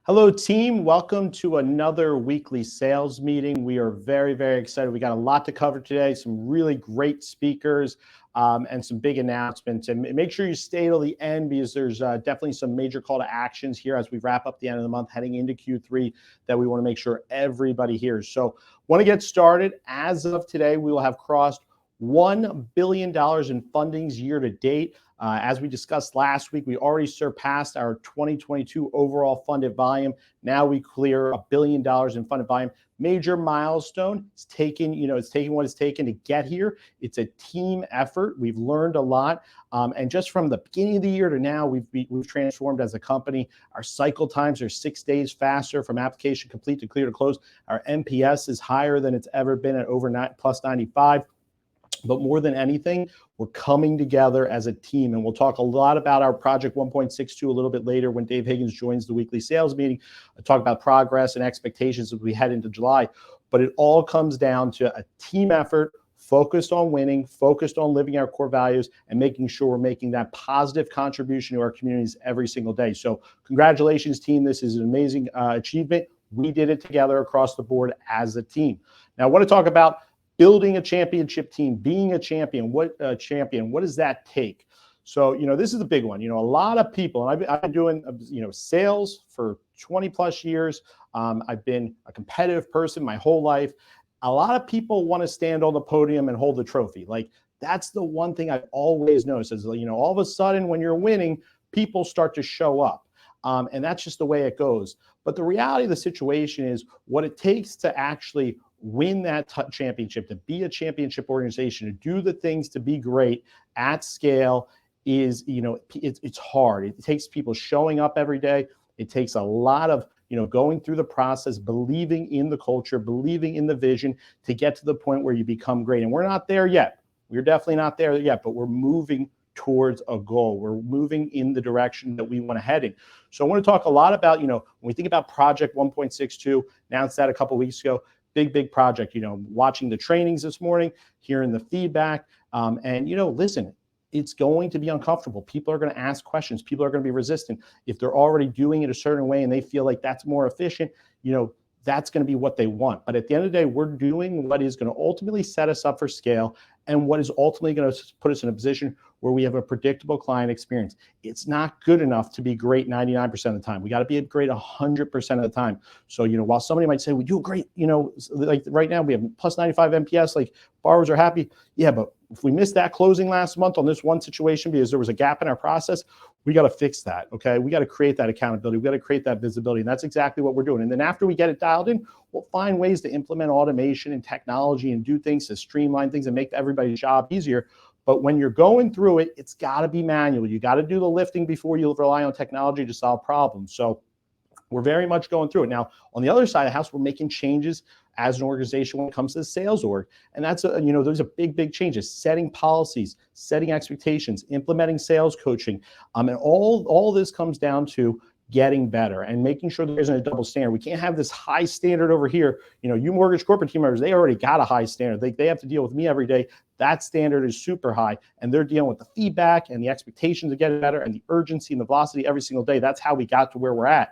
Hello, team. Welcome to another weekly sales meeting. We are very, very excited. We got a lot to cover today, some really great speakers and some big announcements. And make sure you stay till the end because there's definitely some major call to actions here as we wrap up the end of the month, heading into Q3, that we want to make sure everybody hears. So want to get started. As of today, we will have crossed $1 billion in fundings year to date. As we discussed last week, we already surpassed our 2022 overall funded volume. Now we clear $1 billion in funded volume. Major milestone. It's taken what it's taken to get here. It's a team effort. We've learned a lot. And just from the beginning of the year to now, we've transformed as a company. Our cycle times are 6 days faster from application complete to clear to close. Our NPS is higher than it's ever been at over plus 95. But more than anything, we're coming together as a team. And we'll talk a lot about our Project 1.62 a little bit later when Dave Higgins joins the weekly sales meeting. I'll talk about progress and expectations as we head into July. But it all comes down to a team effort, focused on winning, focused on living our core values, and making sure we're making that positive contribution to our communities every single day. So congratulations, team. This is an amazing achievement. We did it together across the board as a team. Now, I want to talk about building a championship team, being a champion. What does that take? So, this is a big one. A lot of people, and I've been doing, sales for 20 plus years. I've been a competitive person my whole life. A lot of people want to stand on the podium and hold the trophy. Like, that's the one thing I've always noticed is, all of a sudden when you're winning, people start to show up. And that's just the way it goes. But the reality of the situation is what it takes to actually win that championship, to be a championship organization, to do the things to be great at scale is, it's hard. It takes people showing up every day. It takes a lot of, going through the process, believing in the culture, believing in the vision to get to the point where you become great. And we're not there yet. We're definitely not there yet, but we're moving towards a goal. We're moving in the direction that we want to head in. So I want to talk a lot about, when we think about Project 1.62, announced that a couple of weeks ago, big project, watching the trainings this morning, hearing the feedback, and, listen, it's going to be uncomfortable. People are going to ask questions. People are going to be resistant. If they're already doing it a certain way and they feel like that's more efficient, that's going to be what they want. But at the end of the day, we're doing what is going to ultimately set us up for scale and what is ultimately going to put us in a position where we have a predictable client experience. It's not good enough to be great 99% of the time. We got to be great 100% of the time. So, while somebody might say we do great, like right now we have plus 95 NPS, like borrowers are happy. Yeah, but if we missed that closing last month on this one situation because there was a gap in our process, we got to fix that, okay? We got to create that accountability. We got to create that visibility, and that's exactly what we're doing. And then after we get it dialed in, we'll find ways to implement automation and technology and do things to streamline things and make everybody's job easier. But when you're going through it, it's got to be manual. You got to do the lifting before you rely on technology to solve problems. So we're very much going through it. Now, on the other side of the house, we're making changes as an organization when it comes to the sales org. And that's, those are big changes, setting policies, setting expectations, implementing sales coaching. And all this comes down to getting better and making sure there isn't a double standard. We can't have this high standard over here. UMortgage corporate team members, they already got a high standard. They have to deal with me every day. That standard is super high, and they're dealing with the feedback and the expectations to get it better and the urgency and the velocity every single day. That's how we got to where we're at.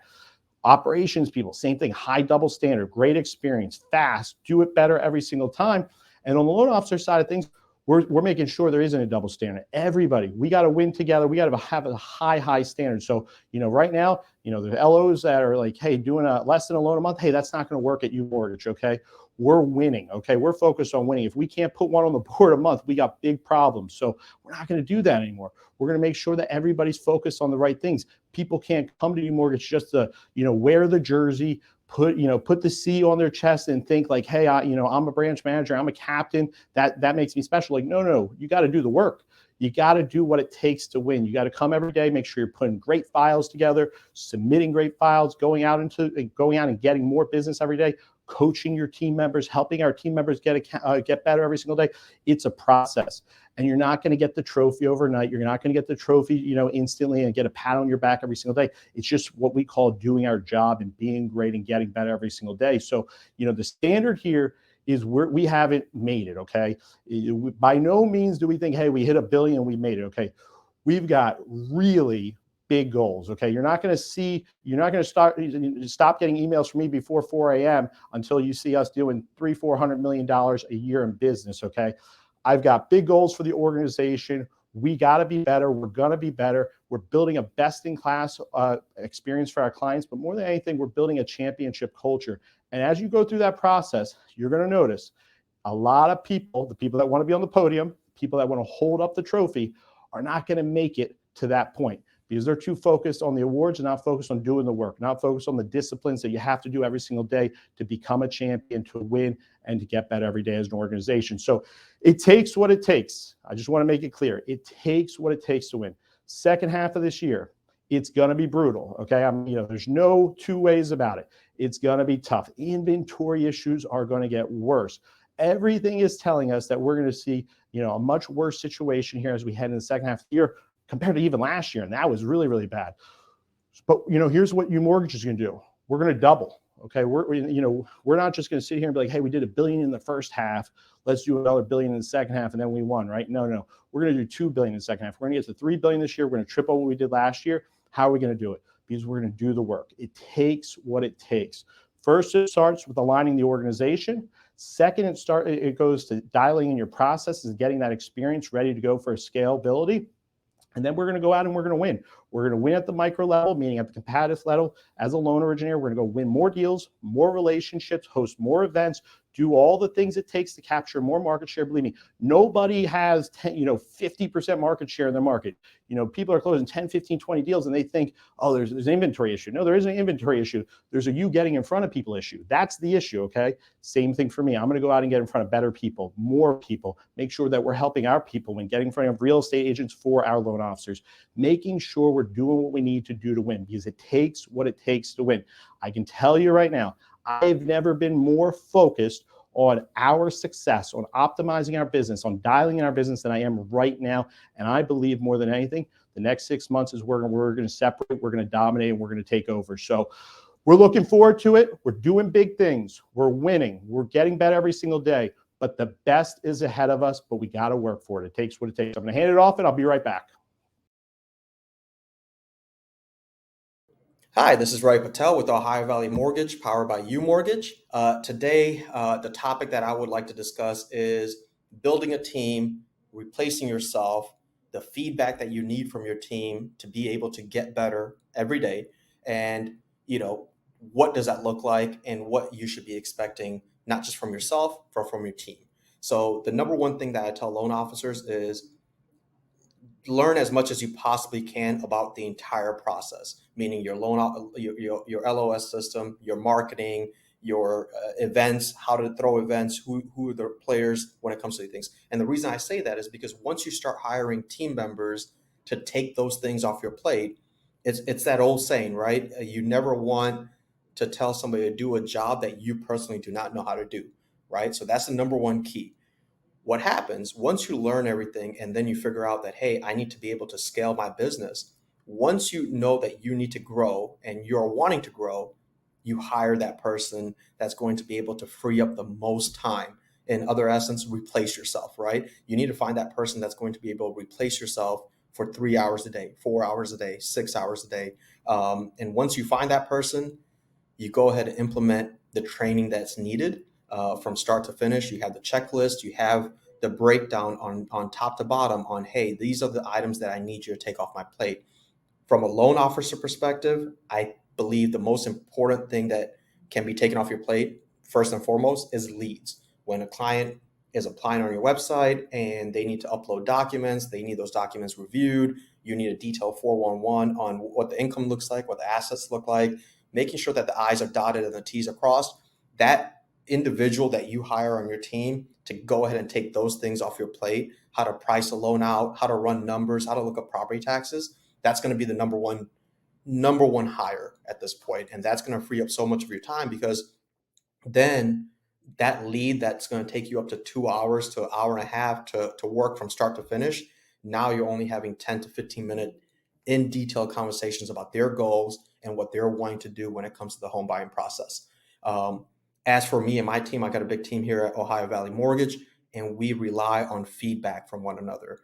Operations people, same thing, high double standard, great experience, fast, do it better every single time. And on the loan officer side of things, we're making sure there isn't a double standard. Everybody, we got to win together. We got to have a high standard. So, right now, the LOs that are like, hey, doing less than a loan a month, hey, that's not going to work at UMortgage, okay? We're winning, okay? We're focused on winning. If we can't put one on the board a month, we got big problems. So we're not going to do that anymore. We're going to make sure that everybody's focused on the right things. People can't come to UMortgage just to, wear the jersey, put the C on their chest and think like, hey, I'm a branch manager, I'm a captain, that makes me special. Like, no, you got to do the work. You got to do what it takes to win. You got to come every day, make sure you're putting great files together, submitting great files, going out and getting more business every day, coaching your team members, helping our team members get better every single day. It's a process, and you're not going to get the trophy overnight. You're not going to get the trophy, instantly and get a pat on your back every single day. It's just what we call doing our job and being great and getting better every single day. So, the standard here is we haven't made it, okay? By no means do we think, hey, we hit $1 billion, we made it, okay? We've got really big goals. Okay. You're not going to stop getting emails from me before 4 a.m. until you see us doing $300-400 million a year in business. Okay. I've got big goals for the organization. We got to be better. We're going to be better. We're building a best-in-class experience for our clients, but more than anything, we're building a championship culture. And as you go through that process, you're going to notice a lot of people, the people that want to be on the podium, people that want to hold up the trophy, are not going to make it to that point because they're too focused on the awards and not focused on doing the work, not focused on the disciplines that you have to do every single day to become a champion, to win, and to get better every day as an organization. So it takes what it takes. I just want to make it clear. It takes what it takes to win. Second half of this year, it's going to be brutal. Okay. There's no two ways about it. It's going to be tough. Inventory issues are going to get worse. Everything is telling us that we're going to see, a much worse situation here as we head into the second half of the year compared to even last year. And that was really, really bad. But, here's what UMortgage is going to do. We're going to double. Okay. We're not just going to sit here and be like, hey, we did $1 billion in the first half. Let's do another $1 billion in the second half. And then we won, right? No. We're going to do $2 billion in the second half. We're going to get to $3 billion this year. We're going to triple what we did last year. How are we going to do it? Because we're going to do the work. It takes what it takes. First, it starts with aligning the organization. Second, it goes to dialing in your processes and getting that experience ready to go for scalability. And then we're going to go out and we're going to win. We're going to win at the micro level, meaning at the competitive level. As a loan originator, we're going to go win more deals, more relationships, host more events, do all the things it takes to capture more market share. Believe me, nobody has 50% market share in their market. People are closing 10, 15, 20 deals and they think, oh, there's an inventory issue. No, there isn't an inventory issue. There's a you getting in front of people issue. That's the issue, okay? Same thing for me. I'm going to go out and get in front of better people, more people, make sure that we're helping our people when getting in front of real estate agents for our loan officers, making sure we're doing what we need to do to win because it takes what it takes to win. I can tell you right now, I've never been more focused on our success, on optimizing our business, on dialing in our business than I am right now. And I believe more than anything, the next 6 months is we're going to separate, we're going to dominate, and we're going to take over. So we're looking forward to it. We're doing big things. We're winning. We're getting better every single day. But the best is ahead of us, but we got to work for it. It takes what it takes. I'm going to hand it off and I'll be right back. Hi, this is Ravi Patel with Ohio Valley Mortgage, powered by UMortgage. Today, the topic that I would like to discuss is building a team, replacing yourself, the feedback that you need from your team to be able to get better every day, and what does that look like and what you should be expecting, not just from yourself, but from your team. So the number one thing that I tell loan officers is learn as much as you possibly can about the entire process, meaning your your LOS system, your marketing, your events, how to throw events, who are the players when it comes to these things. And the reason I say that is because once you start hiring team members to take those things off your plate, it's that old saying, right? You never want to tell somebody to do a job that you personally do not know how to do, right? So that's the number one key. What happens once you learn everything and then you figure out that, hey, I need to be able to scale my business. Once you know that you need to grow and you're wanting to grow, you hire that person that's going to be able to free up the most time. In other essence, replace yourself, right? You need to find that person that's going to be able to replace yourself for 3 hours a day, 4 hours a day, 6 hours a day. And once you find that person, you go ahead and implement the training that's needed. From start to finish. You have the checklist, you have the breakdown on top to bottom on, hey, these are the items that I need you to take off my plate. From a loan officer perspective, I believe the most important thing that can be taken off your plate, first and foremost, is leads. When a client is applying on your website and they need to upload documents, they need those documents reviewed, you need a detailed 411 on what the income looks like, what the assets look like, making sure that the I's are dotted and the T's are crossed. That individual that you hire on your team to go ahead and take those things off your plate, how to price a loan out, how to run numbers, how to look up property taxes, that's going to be the number one hire at this point. And that's going to free up so much of your time, because then that lead that's going to take you up to 2 hours to an hour and a half to work from start to finish, now you're only having 10 to 15 minute in detail conversations about their goals and what they're wanting to do when it comes to the home buying process. As for me and my team, I got a big team here at Ohio Valley Mortgage, and we rely on feedback from one another.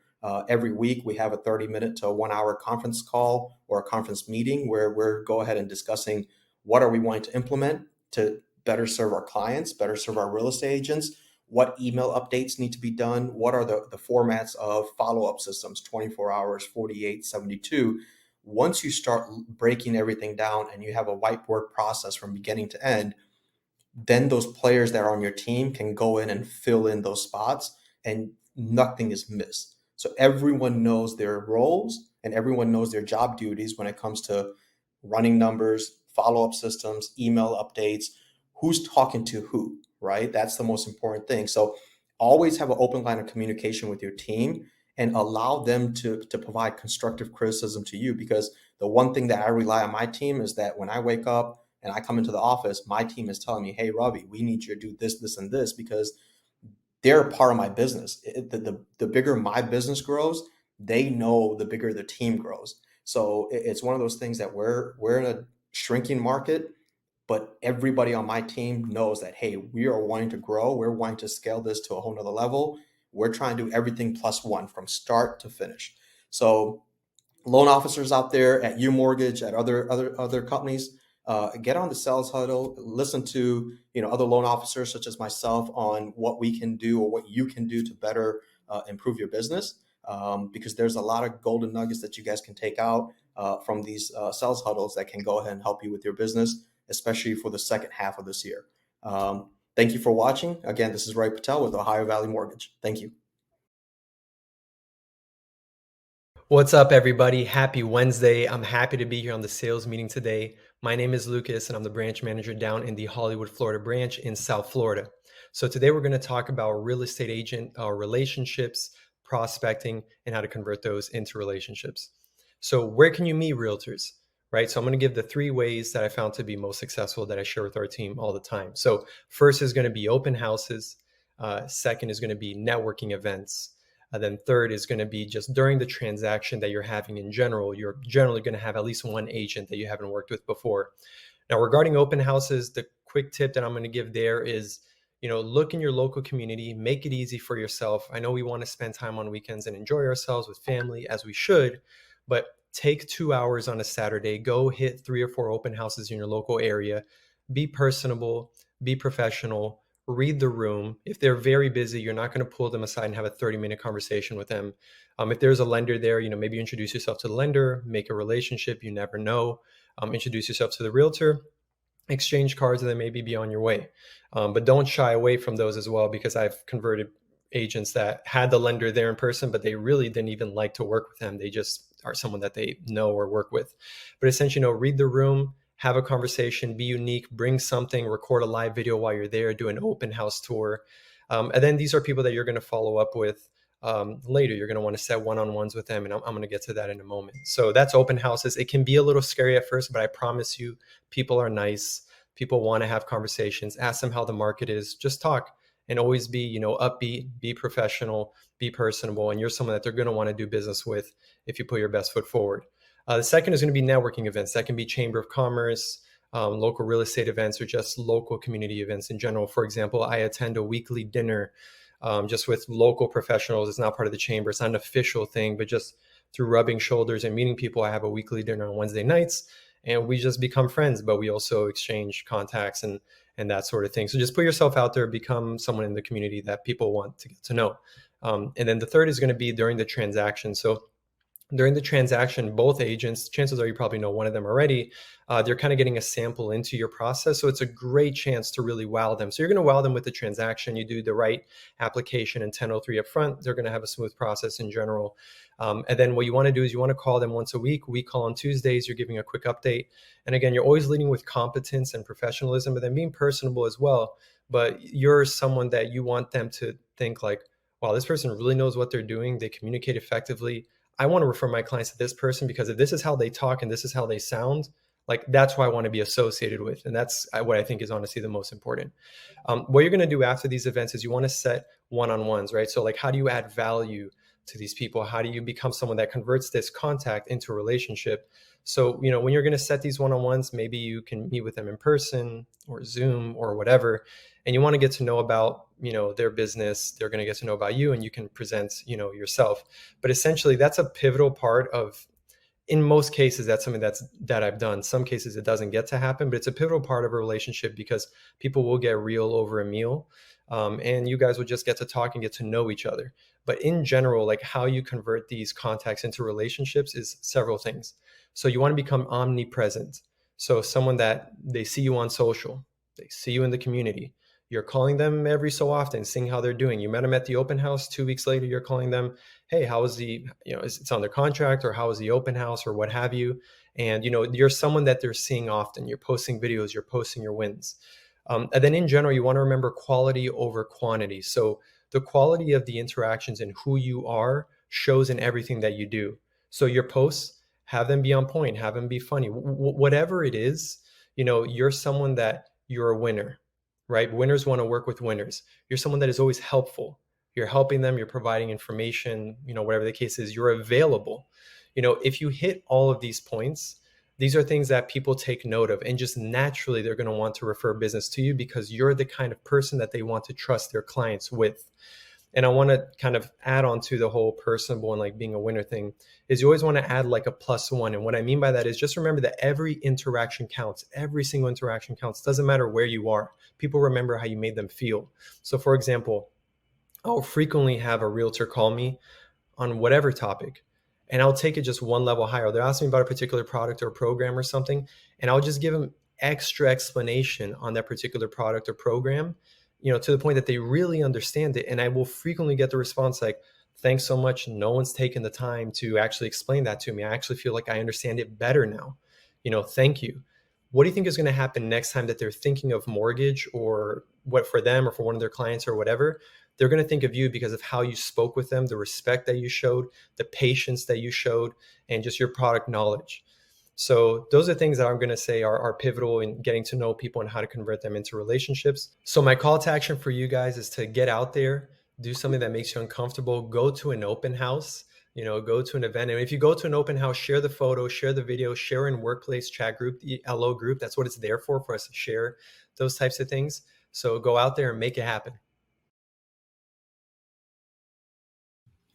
Every week we have a 30-minute to 1 hour conference call or a conference meeting where we're go ahead and discussing what are we wanting to implement to better serve our clients, better serve our real estate agents, what email updates need to be done, what are the formats of follow-up systems, 24 hours, 48, 72. Once you start breaking everything down and you have a whiteboard process from beginning to end, then those players that are on your team can go in and fill in those spots and nothing is missed. So everyone knows their roles and everyone knows their job duties when it comes to running numbers, follow-up systems, email updates, who's talking to who, right? That's the most important thing. So always have an open line of communication with your team and allow them to provide constructive criticism to you, because the one thing that I rely on my team is that when I wake up and I come into the office, my team is telling me, hey, Ravi, we need you to do this, this, and this, because they're a part of my business. The bigger my business grows, they know the bigger the team grows. So it's one of those things that we're in a shrinking market, but everybody on my team knows that, hey, we are wanting to grow. We're wanting to scale this to a whole nother level. We're trying to do everything plus one from start to finish. So loan officers out there at UMortgage, at other companies, get on the sales huddle, listen to other loan officers such as myself on what we can do or what you can do to better improve your business, because there's a lot of golden nuggets that you guys can take out from these sales huddles that can go ahead and help you with your business, especially for the second half of this year. Thank you for watching. Again, this is Ravi Patel with Ohio Valley Mortgage. Thank you. What's up, everybody? Happy Wednesday. I'm happy to be here on the sales meeting today. My name is Lucas, and I'm the branch manager down in the Hollywood, Florida branch in South Florida. So today we're going to talk about real estate agent relationships, prospecting, and how to convert those into relationships. So where can you meet realtors, right? So I'm going to give the 3 ways that I found to be most successful that I share with our team all the time. So first is going to be open houses. Second is going to be networking events. Then third is going to be just during the transaction that you're having in general, you're generally going to have at least one agent that you haven't worked with before. Now, regarding open houses, the quick tip that I'm going to give there is, look in your local community, make it easy for yourself. I know we want to spend time on weekends and enjoy ourselves with family, as we should, but take 2 hours on a Saturday, go hit 3 or 4 open houses in your local area, be personable, be professional, read the room. If they're very busy, you're not going to pull them aside and have a 30-minute conversation with them. If there's a lender there, maybe you introduce yourself to the lender, make a relationship. You never know. Introduce yourself to the realtor, exchange cards, and then maybe be on your way. But don't shy away from those as well, because I've converted agents that had the lender there in person, but they really didn't even like to work with them. They just are someone that they know or work with. But essentially, read the room, have a conversation, be unique, bring something, record a live video while you're there, do an open house tour. And then these are people that you're going to follow up with later. You're going to want to set one-on-ones with them, and I'm going to get to that in a moment. So that's open houses. It can be a little scary at first, but I promise you, people are nice. People want to have conversations. Ask them how the market is. Just talk, and always be, upbeat, be professional, be personable, and you're someone that they're going to want to do business with if you put your best foot forward. The second is going to be networking events. That can be Chamber of Commerce, local real estate events, or just local community events in general. For example, I attend a weekly dinner just with local professionals. It's not part of the chamber. It's not an official thing, but just through rubbing shoulders and meeting people, I have a weekly dinner on Wednesday nights, and we just become friends, but we also exchange contacts and that sort of thing. So just put yourself out there, become someone in the community that people want to get to know. And then the third is going to be during the transaction. So during the transaction, both agents, chances are you probably know one of them already, they're kind of getting a sample into your process. So it's a great chance to really wow them. So you're going to wow them with the transaction. You do the right application and 1003 up front. They're going to have a smooth process in general. And then what you want to do is you want to call them once a week. We call on Tuesdays. You're giving a quick update. And again, you're always leading with competence and professionalism, but then being personable as well. But you're someone that you want them to think like, wow, this person really knows what they're doing. They communicate effectively. I want to refer my clients to this person because if this is how they talk and this is how they sound, like that's who I want to be associated with. And that's what I think is honestly the most important. What you're going to do after these events is you want to set one-on-ones, right? So like, how do you add value to these people? How do you become someone that converts this contact into a relationship? So, when you're going to set these one-on-ones, maybe you can meet with them in person or Zoom or whatever, and you want to get to know about their business, they're going to get to know about you, and you can present, yourself. But essentially, that's a pivotal part of, in most cases, that's something that I've done. Some cases it doesn't get to happen, but it's a pivotal part of a relationship because people will get real over a meal. And you guys will just get to talk and get to know each other. But in general, like how you convert these contacts into relationships is several things. So you want to become omnipresent. So someone that they see you on social, they see you in the community, you're calling them every so often, seeing how they're doing. You met them at the open house. 2 weeks later, you're calling them, hey, how is it's under contract, or how is the open house, or what have you. And, you're someone that they're seeing often. You're posting videos, you're posting your wins. And then in general, you want to remember quality over quantity. So the quality of the interactions and who you are shows in everything that you do. So your posts, have them be on point, have them be funny, whatever it is, you're someone that you're a winner. Right? Winners want to work with winners. You're someone that is always helpful. You're helping them, you're providing information, whatever the case is, you're available. If you hit all of these points, these are things that people take note of, and just naturally they're going to want to refer business to you because you're the kind of person that they want to trust their clients with. And I want to kind of add on to the whole personable and like being a winner thing is you always want to add like a +1. And what I mean by that is just remember that every interaction counts. Every single interaction counts. Doesn't matter where you are. People remember how you made them feel. So for example, I'll frequently have a realtor call me on whatever topic, and I'll take it just one level higher. They're asking me about a particular product or program or something, and I'll just give them extra explanation on that particular product or program, to the point that they really understand it. And I will frequently get the response like, thanks so much. No one's taken the time to actually explain that to me. I actually feel like I understand it better now. Thank you. What do you think is going to happen next time that they're thinking of mortgage, or what for them or for one of their clients or whatever? They're going to think of you because of how you spoke with them, the respect that you showed, the patience that you showed, and just your product knowledge. So those are things that I'm going to say are pivotal in getting to know people and how to convert them into relationships. So my call to action for you guys is to get out there, do something that makes you uncomfortable, go to an open house, go to an event. And if you go to an open house, share the photo, share the video, share in workplace chat group, the LO group. That's what it's there for us to share those types of things. So go out there and make it happen.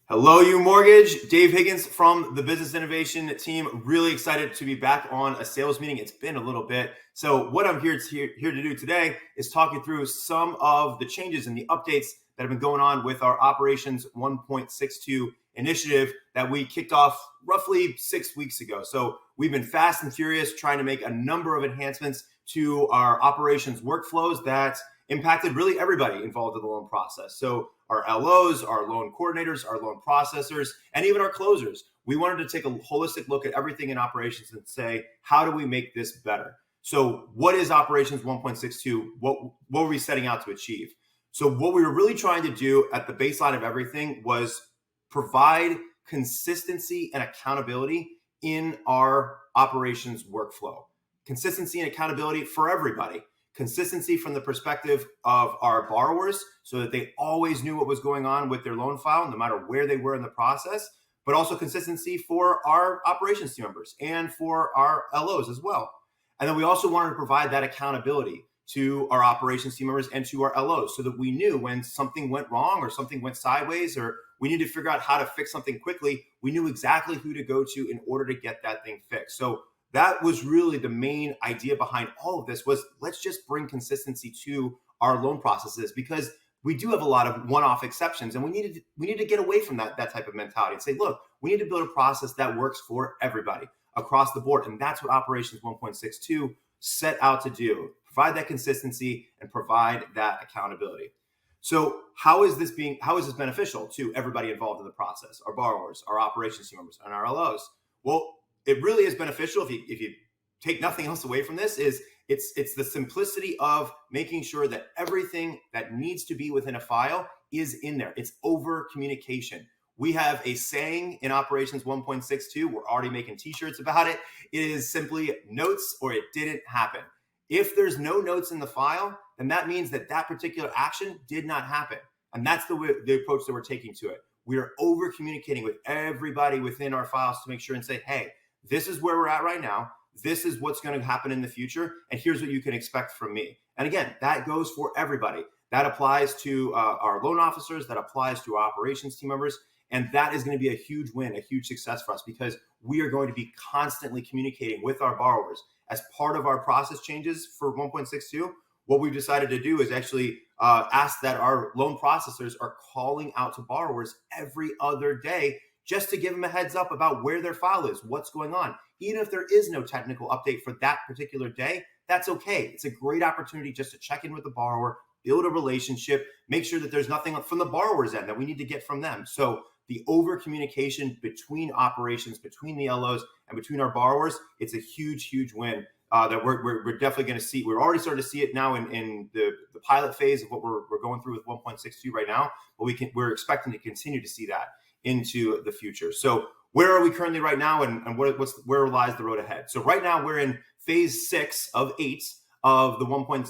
Hello, UMortgage. Dave Higgins from the Business Innovation team. Really excited to be back on a sales meeting. It's been a little bit. So what I'm here to do today is talk you through some of the changes and the updates that have been going on with our Operations 1.62 initiative that we kicked off roughly 6 weeks ago. So we've been fast and furious trying to make a number of enhancements to our operations workflows that impacted really everybody involved in the loan process. So our LOs, our loan coordinators, our loan processors, and even our closers. We wanted to take a holistic look at everything in operations and say, how do we make this better? So what is Operations 1.62? What were we setting out to achieve? So what we were really trying to do at the baseline of everything was provide consistency and accountability in our operations workflow. Consistency and accountability for everybody. Consistency from the perspective of our borrowers so that they always knew what was going on with their loan file, no matter where they were in the process, but also consistency for our operations team members and for our LOs as well. And then we also wanted to provide that accountability to our operations team members and to our LOs so that we knew when something went wrong or something went sideways or we needed to figure out how to fix something quickly, we knew exactly who to go to in order to get that thing fixed. So that was really the main idea behind all of this was let's just bring consistency to our loan processes because we do have a lot of one-off exceptions and we need to get away from that type of mentality and say, look, we need to build a process that works for everybody across the board. And that's what Operations 1.62 set out to do, provide that consistency and provide that accountability. So how is this beneficial to everybody involved in the process, our borrowers, our operations team members, and our LOs? Well, it really is beneficial if you take nothing else away from this is it's the simplicity of making sure that everything that needs to be within a file is in there. It's over communication. We have a saying in Operations 1.62. We're already making t-shirts about it. It is simply notes or it didn't happen. If there's no notes in the file, then that means that particular action did not happen. And that's the approach that we're taking to it. We are over communicating with everybody within our files to make sure and say, hey, this is where we're at right now. This is what's going to happen in the future. And here's what you can expect from me. And again, that goes for everybody. That applies to our loan officers, that applies to our operations team members. And that is going to be a huge win, a huge success for us, because we are going to be constantly communicating with our borrowers. As part of our process changes for 1.62, what we've decided to do is actually ask that our loan processors are calling out to borrowers every other day just to give them a heads up about where their file is, what's going on. Even if there is no technical update for that particular day, that's okay. It's a great opportunity just to check in with the borrower, build a relationship, make sure that there's nothing from the borrower's end that we need to get from them. So the over communication between operations, between the LOs and between our borrowers, it's a huge, huge win that we're definitely going to see. We're already starting to see it now in the pilot phase of what we're going through with 1.62 right now, but we're expecting to continue to see that into the future. So where are we currently right now, and where lies the road ahead? So right now we're in phase 6 of 8 of the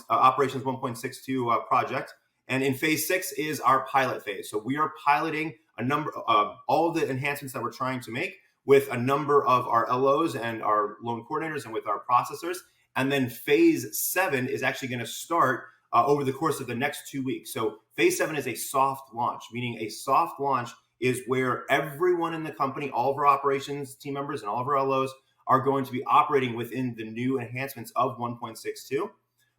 operations 1.62 project. And in phase 6 is our pilot phase. So we are piloting a number of all of the enhancements that we're trying to make with a number of our LOs and our loan coordinators and with our processors. And then phase 7 is actually going to start over the course of the next 2 weeks. So phase 7 is a soft launch, meaning a soft launch is where everyone in the company, all of our operations team members and all of our LOs are going to be operating within the new enhancements of 1.62.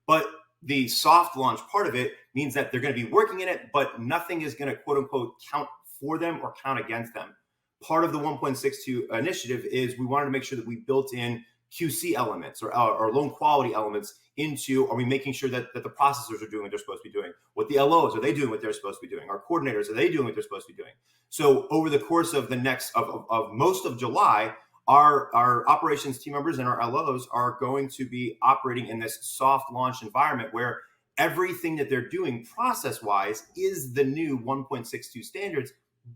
But the soft launch part of it means that they're going to be working in it, but nothing is going to quote unquote count for them or count against them. Part of the 1.62 initiative is we wanted to make sure that we built in QC elements or loan quality elements into, are we making sure that the processors are doing what they're supposed to be doing? What the LOs, are they doing what they're supposed to be doing? Our coordinators, are they doing what they're supposed to be doing? So over the course of the next, of most of July, our operations team members and our LOs are going to be operating in this soft launch environment where everything that they're doing process-wise is the new 1.62 standards,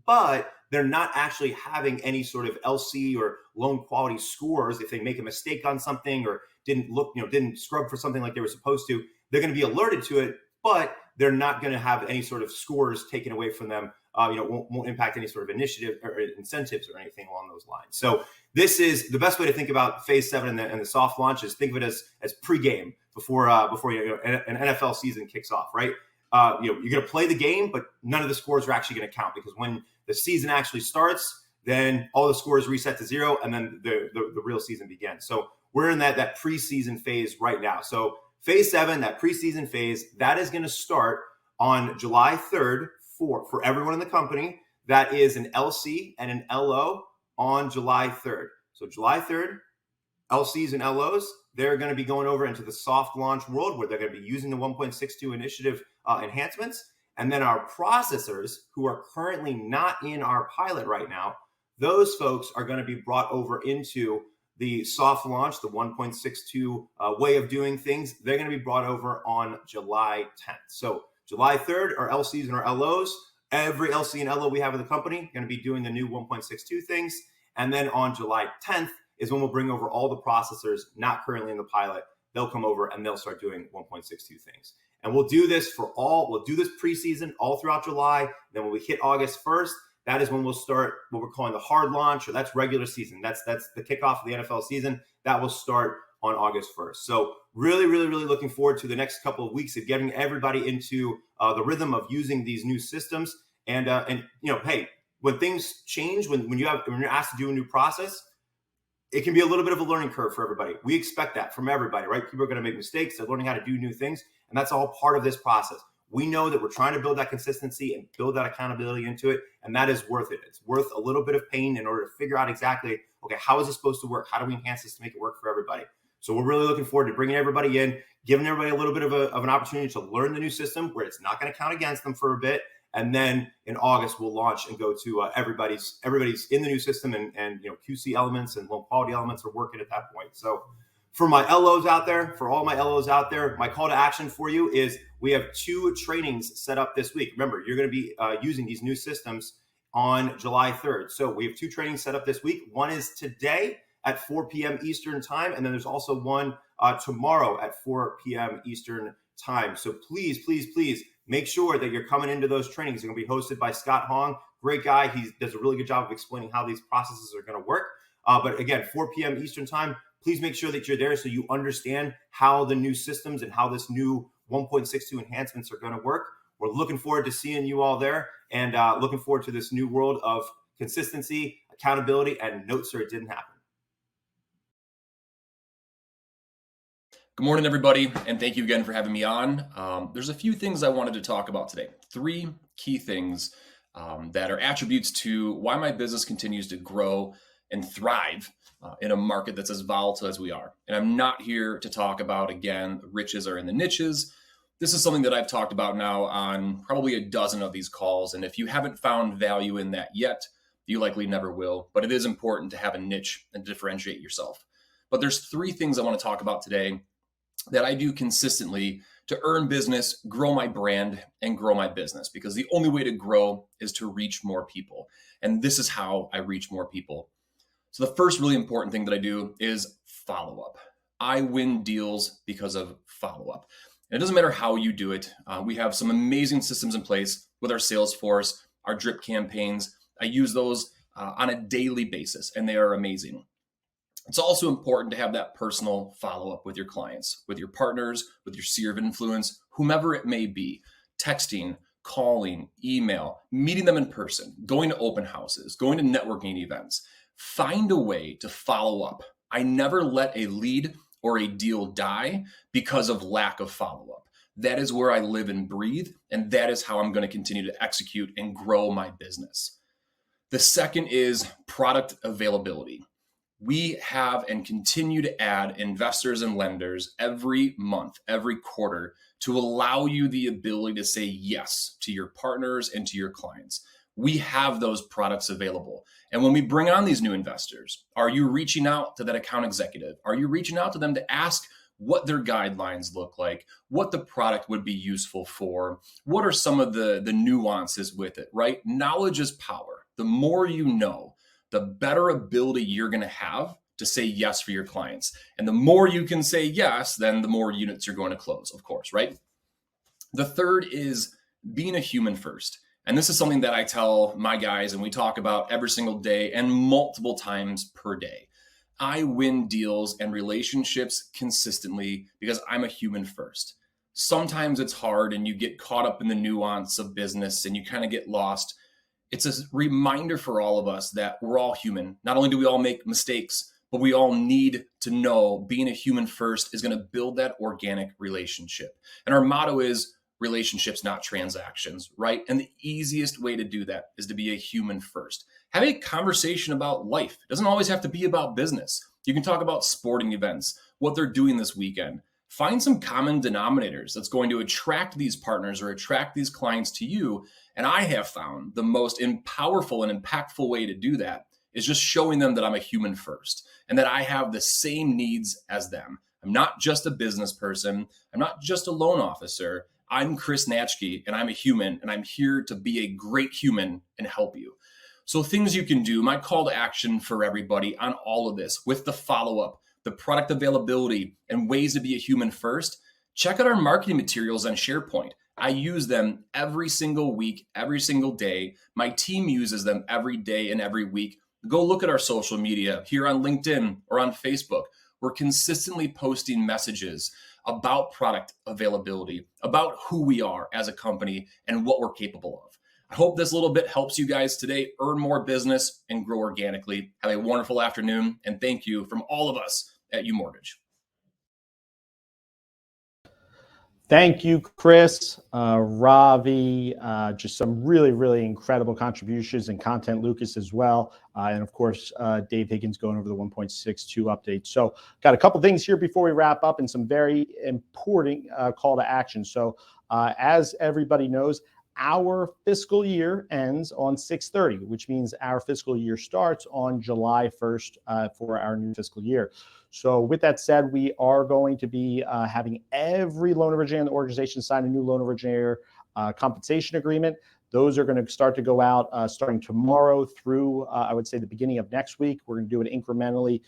but they're not actually having any sort of LC or loan quality scores. If they make a mistake on something or didn't scrub for something like they were supposed to, they're going to be alerted to it, but they're not going to have any sort of scores taken away from them. Won't impact any sort of initiative or incentives or anything along those lines. So this is the best way to think about phase 7 and the soft launch is think of it as pregame before an NFL season kicks off, right? You're going to play the game, but none of the scores are actually going to count, because when the season actually starts, then all the scores reset to 0, and then the real season begins. So we're in that preseason phase right now. So phase 7, that preseason phase, that is going to start on July 3rd for everyone in the company. That is an LC and an LO on July 3rd. So July 3rd, LCs and LOs, they're going to be going over into the soft launch world where they're going to be using the 1.62 initiative enhancements. And then our processors, who are currently not in our pilot right now, those folks are going to be brought over into the soft launch, the 1.62 way of doing things. They're going to be brought over on July 10th. So July 3rd, our LCs and our LOs, every LC and LO we have in the company going to be doing the new 1.62 things. And then on July 10th is when we'll bring over all the processors not currently in the pilot. They'll come over and they'll start doing 1.62 things. And we'll do this we'll do this preseason all throughout July. Then when we hit August 1st, that is when we'll start what we're calling the hard launch, or that's regular season. That's the kickoff of the NFL season. That will start on August 1st. So really, really, really looking forward to the next couple of weeks of getting everybody into the rhythm of using these new systems. And hey, when things change, when you're asked to do a new process, it can be a little bit of a learning curve for everybody. We expect that from everybody, right? People are going to make mistakes. They're learning how to do new things. And that's all part of this process. We know that we're trying to build that consistency and build that accountability into it. And that is worth it. It's worth a little bit of pain in order to figure out exactly, okay, how is this supposed to work? How do we enhance this to make it work for everybody? So we're really looking forward to bringing everybody in, giving everybody a little bit of an opportunity to learn the new system where it's not going to count against them for a bit. And then in August, we'll launch and go to everybody's in the new system, and QC elements and loan quality elements are working at that point. So for my LOs out there, for all my LOs out there, my call to action for you is we have 2 trainings set up this week. Remember, you're going to be using these new systems on July 3rd. So we have 2 trainings set up this week. One is today at 4 p.m. Eastern time. And then there's also one tomorrow at 4 p.m. Eastern time. So please, please, please make sure that you're coming into those trainings. They're going to be hosted by Scott Hong. Great guy. He does a really good job of explaining how these processes are going to work. But again, 4 p.m. Eastern time, please make sure that you're there so you understand how the new systems and how this new 1.62 enhancements are going to work. We're looking forward to seeing you all there, and looking forward to this new world of consistency, accountability, and notes or it didn't happen. Good morning, everybody, and thank you again for having me on. There's a few things I wanted to talk about today. 3 key things that are attributes to why my business continues to grow and thrive in a market that's as volatile as we are. And I'm not here to talk about, again, riches are in the niches. This is something that I've talked about now on probably a dozen of these calls. And if you haven't found value in that yet, you likely never will. But it is important to have a niche and differentiate yourself. But there's 3 things I want to talk about today that I do consistently to earn business, grow my brand, and grow my business, because the only way to grow is to reach more people. And this is how I reach more people. So the first really important thing that I do is follow up. I win deals because of follow up. And it doesn't matter how you do it. We have some amazing systems in place with our sales force, our drip campaigns. I use those on a daily basis, and they are amazing. It's also important to have that personal follow-up with your clients, with your partners, with your sphere of influence, whomever it may be. Texting, calling, email, meeting them in person, going to open houses, going to networking events. Find a way to follow up. I never let a lead or a deal die because of lack of follow-up. That is where I live and breathe, and that is how I'm going to continue to execute and grow my business. The second is product availability. We have and continue to add investors and lenders every month, every quarter, to allow you the ability to say yes to your partners and to your clients. We have those products available. And when we bring on these new investors, are you reaching out to that account executive? Are you reaching out to them to ask what their guidelines look like, what the product would be useful for, what are some of the nuances with it, right? Knowledge is power. The more you know, the better ability you're going to have to say yes for your clients. And the more you can say yes, then the more units you're going to close, of course, right? The third is being a human first. And this is something that I tell my guys and we talk about every single day and multiple times per day. I win deals and relationships consistently because I'm a human first. Sometimes it's hard and you get caught up in the nuance of business and you kind of get lost. It's a reminder for all of us that we're all human. Not only do we all make mistakes, but we all need to know being a human first is going to build that organic relationship. And our motto is relationships, not transactions, right? And the easiest way to do that is to be a human first. Have a conversation about life. It doesn't always have to be about business. You can talk about sporting events, what they're doing this weekend. Find some common denominators that's going to attract these partners or attract these clients to you. And I have found the most powerful and impactful way to do that is just showing them that I'm a human first and that I have the same needs as them. I'm not just a business person. I'm not just a loan officer. I'm Chris Natschke and I'm a human and I'm here to be a great human and help you. So things you can do, my call to action for everybody on all of this with the follow-up, the product availability, and ways to be a human first, check out our marketing materials on SharePoint. I use them every single week, every single day. My team uses them every day and every week. Go look at our social media here on LinkedIn or on Facebook. We're consistently posting messages about product availability, about who we are as a company and what we're capable of. I hope this little bit helps you guys today earn more business and grow organically. Have a wonderful afternoon, and thank you from all of us at UMortgage. Thank you, Chris, Ravi, just some really, really incredible contributions and content, Lucas as well. And of course, Dave Higgins going over the 1.62 update. So got a couple things here before we wrap up and some very important call to action. So as everybody knows, our fiscal year ends on 6/30, which means our fiscal year starts on July 1st for our new fiscal year. So with that said, we are going to be having every loan originator in the organization sign a new loan originator compensation agreement. Those are going to start to go out starting tomorrow through, I would say, the beginning of next week. We're going to do it incrementally,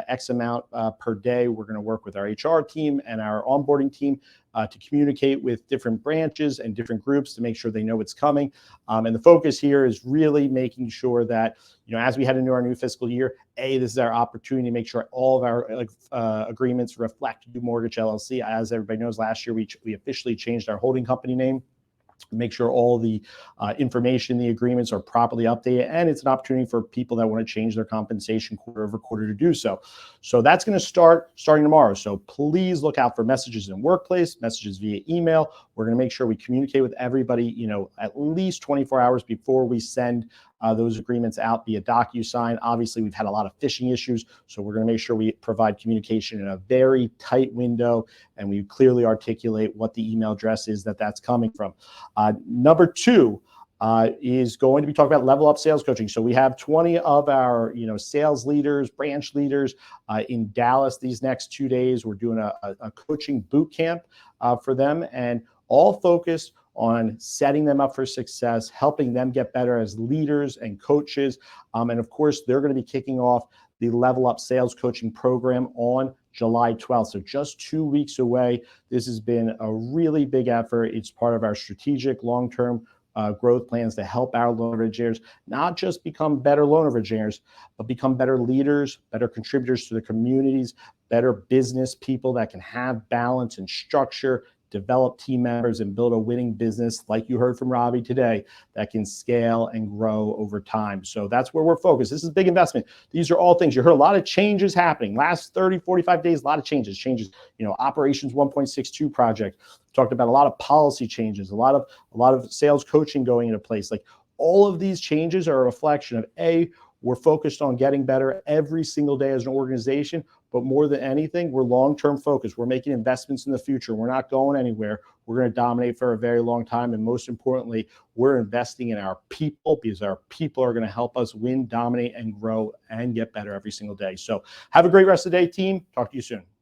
X amount per day. We're going to work with our HR team and our onboarding team to communicate with different branches and different groups to make sure they know what's coming. And the focus here is really making sure that, as we head into our new fiscal year, this is our opportunity to make sure all of our agreements reflect UMortgage LLC. As everybody knows, last year we officially changed our holding company name. make sure all the information, the agreements are properly updated, and it's an opportunity for people that want to change their compensation quarter over quarter to do so. So that's going to starting tomorrow. So please look out for messages in Workplace, messages via email. We're going to make sure we communicate with everybody, at least 24 hours before we send those agreements out via DocuSign. Obviously, we've had a lot of phishing issues, so we're going to make sure we provide communication in a very tight window, and we clearly articulate what the email address is that's coming from. Number two is going to be talking about level up sales coaching. So we have 20 of our sales leaders, branch leaders in Dallas these next 2 days. We're doing a coaching boot camp for them, and all focused on setting them up for success, helping them get better as leaders and coaches. And of course, they're going to be kicking off the Level Up Sales Coaching Program on July 12th. So just 2 weeks away. This has been a really big effort. It's part of our strategic long-term growth plans to help our loan originators not just become better loan originators, but become better leaders, better contributors to the communities, better business people that can have balance and structure, develop team members, and build a winning business, like you heard from Ravi today, that can scale and grow over time. So that's where we're focused. This is a big investment. These are all things. You heard a lot of changes happening. Last 30, 45 days, a lot of changes, Operations 1.62 project. Talked about a lot of policy changes, a lot of sales coaching going into place. Like, all of these changes are a reflection of we're focused on getting better every single day as an organization, but more than anything, we're long-term focused. We're making investments in the future. We're not going anywhere. We're going to dominate for a very long time. And most importantly, we're investing in our people, because our people are going to help us win, dominate, and grow and get better every single day. So have a great rest of the day, team. Talk to you soon.